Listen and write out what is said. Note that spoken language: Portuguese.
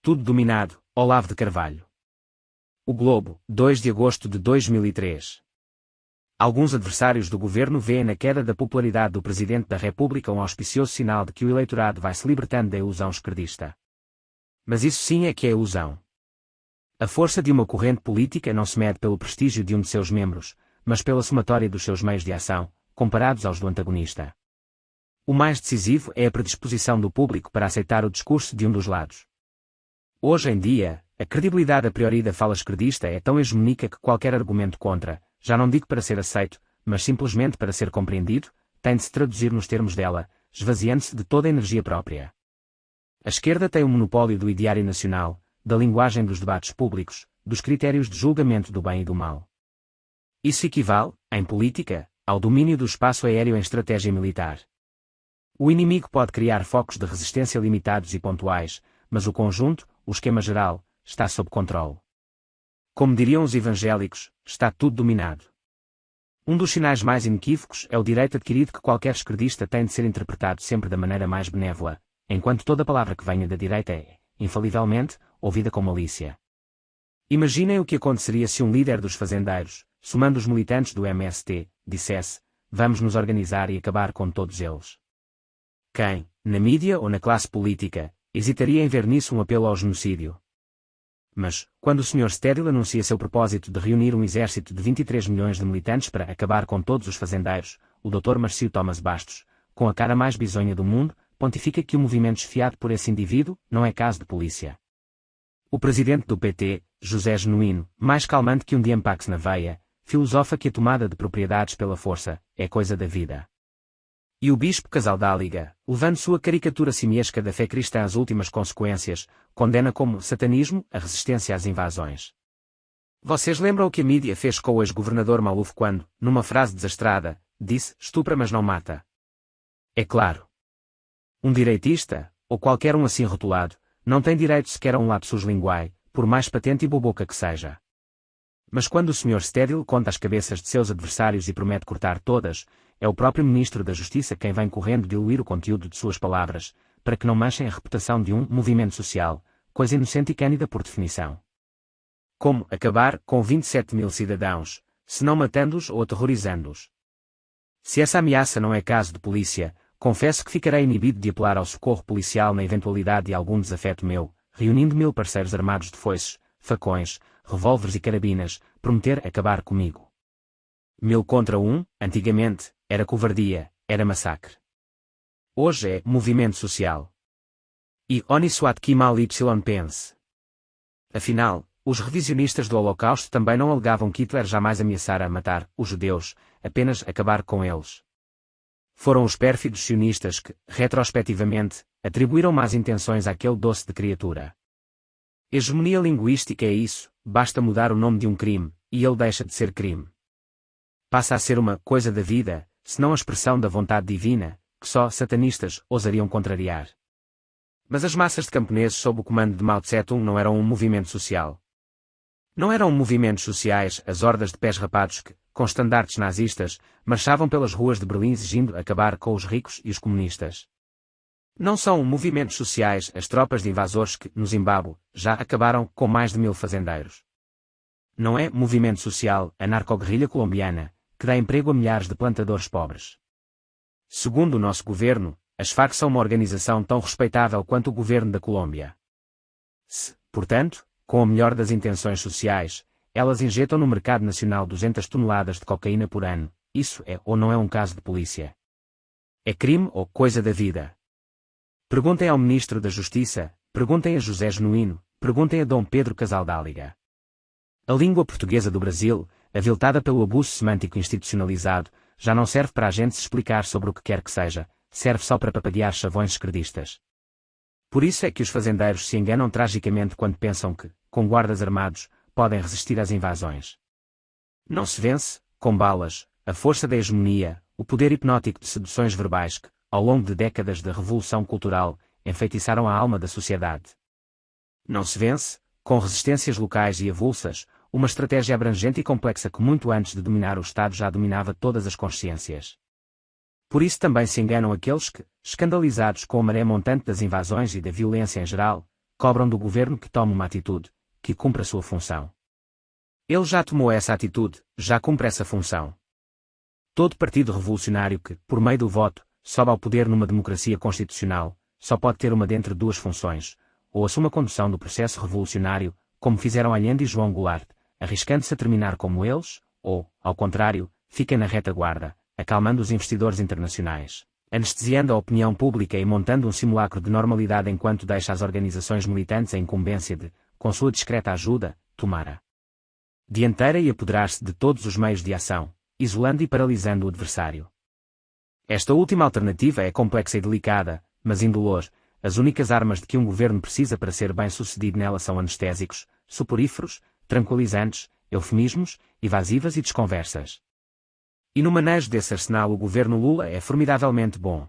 tudo dominado, Olavo de Carvalho. O Globo, 2 de agosto de 2003. Alguns adversários do governo veem na queda da popularidade do Presidente da República um auspicioso sinal de que o eleitorado vai se libertando da ilusão esquerdista. Mas isso sim é que é ilusão. A força de uma corrente política não se mede pelo prestígio de um de seus membros, mas pela somatória dos seus meios de ação, comparados aos do antagonista. O mais decisivo é a predisposição do público para aceitar o discurso de um dos lados. Hoje em dia, a credibilidade a priori da fala esquerdista é tão hegemônica que qualquer argumento contra, já não digo para ser aceito, mas simplesmente para ser compreendido, tem de se traduzir nos termos dela, esvaziando-se de toda a energia própria. A esquerda tem o monopólio do ideário nacional, da linguagem dos debates públicos, dos critérios de julgamento do bem e do mal. Isso equivale, em política, ao domínio do espaço aéreo em estratégia militar. O inimigo pode criar focos de resistência limitados e pontuais, mas o conjunto, o esquema geral, está sob controle. Como diriam os evangélicos, está tudo dominado. Um dos sinais mais inequívocos é o direito adquirido que qualquer esquerdista tem de ser interpretado sempre da maneira mais benévola, enquanto toda palavra que venha da direita é, infalivelmente, ouvida com malícia. Imaginem o que aconteceria se um líder dos fazendeiros, somando os militantes do MST, dissesse: vamos nos organizar e acabar com todos eles. Quem, na mídia ou na classe política, hesitaria em ver nisso um apelo ao genocídio? Mas, quando o Sr. Stédil anuncia seu propósito de reunir um exército de 23 milhões de militantes para acabar com todos os fazendeiros, o Dr. Marcio Thomas Bastos, com a cara mais bizonha do mundo, pontifica que o movimento esfiado por esse indivíduo não é caso de polícia. O presidente do PT, José Genuíno, mais calmante que um Diampax na veia, filosofa que a tomada de propriedades pela força é coisa da vida. E o bispo Casaldáliga, levando sua caricatura simiesca da fé cristã às últimas consequências, condena como satanismo a resistência às invasões. Vocês lembram o que a mídia fez com o ex-governador Maluf quando, numa frase desastrada, disse: estupra mas não mata? É claro. Um direitista, ou qualquer um assim rotulado, não tem direito sequer a um lapsus linguae, por mais patente e boboca que seja. Mas quando o Sr. Stédil conta as cabeças de seus adversários e promete cortar todas, é o próprio Ministro da Justiça quem vem correndo diluir o conteúdo de suas palavras, para que não manchem a reputação de um movimento social, coisa inocente e cândida por definição. Como acabar com 27 mil cidadãos, se não matando-os ou aterrorizando-os? Se essa ameaça não é caso de polícia, confesso que ficarei inibido de apelar ao socorro policial na eventualidade de algum desafeto meu, reunindo 1000 parceiros armados de foices, facões, revólveres e carabinas, prometer acabar comigo. 1000 contra 1, antigamente, era covardia, era massacre. Hoje é movimento social. E oni soit qui mal y pense. Afinal, os revisionistas do Holocausto também não alegavam que Hitler jamais ameaçara matar os judeus, apenas acabar com eles. Foram os pérfidos sionistas que, retrospectivamente, atribuíram más intenções àquele doce de criatura. Hegemonia linguística é isso, basta mudar o nome de um crime, e ele deixa de ser crime. Passa a ser uma coisa da vida, se não a expressão da vontade divina, que só satanistas ousariam contrariar. Mas as massas de camponeses sob o comando de Mao Tse-tung não eram um movimento social. Não eram movimentos sociais as hordas de pés rapados que, com estandartes nazistas, marchavam pelas ruas de Berlim exigindo acabar com os ricos e os comunistas. Não são movimentos sociais as tropas de invasores que, no Zimbábue, já acabaram com mais de 1000 fazendeiros. Não é movimento social a narcoguerrilha colombiana, que dá emprego a milhares de plantadores pobres. Segundo o nosso governo, as Farc são uma organização tão respeitável quanto o governo da Colômbia. Se, portanto, com a melhor das intenções sociais, elas injetam no mercado nacional 200 toneladas de cocaína por ano, isso é ou não é um caso de polícia? É crime ou coisa da vida? Perguntem ao Ministro da Justiça, perguntem a José Genuíno, perguntem a Dom Pedro Casaldáliga. A língua portuguesa do Brasil, aviltada pelo abuso semântico institucionalizado, já não serve para a gente se explicar sobre o que quer que seja, serve só para papadear chavões esquerdistas. Por isso é que os fazendeiros se enganam tragicamente quando pensam que, com guardas armados, podem resistir às invasões. Não se vence, com balas, a força da hegemonia, o poder hipnótico de seduções verbais que, ao longo de décadas de revolução cultural, enfeitiçaram a alma da sociedade. Não se vence, com resistências locais e avulsas, uma estratégia abrangente e complexa que muito antes de dominar o Estado já dominava todas as consciências. Por isso também se enganam aqueles que, escandalizados com a maré montante das invasões e da violência em geral, cobram do governo que tome uma atitude, que cumpra sua função. Ele já tomou essa atitude, já cumpre essa função. Todo partido revolucionário que, por meio do voto, sobe ao poder numa democracia constitucional, só pode ter uma dentre duas funções, ou assume a condução do processo revolucionário, como fizeram Allende e João Goulart, arriscando-se a terminar como eles, ou, ao contrário, fica na retaguarda, acalmando os investidores internacionais, anestesiando a opinião pública e montando um simulacro de normalidade enquanto deixa às organizações militantes a incumbência de, com sua discreta ajuda, tomar a dianteira e apoderar-se de todos os meios de ação, isolando e paralisando o adversário. Esta última alternativa é complexa e delicada, mas indolor. As únicas armas de que um governo precisa para ser bem-sucedido nela são anestésicos, soporíferos, tranquilizantes, eufemismos, evasivas e desconversas. E no manejo desse arsenal o governo Lula é formidavelmente bom.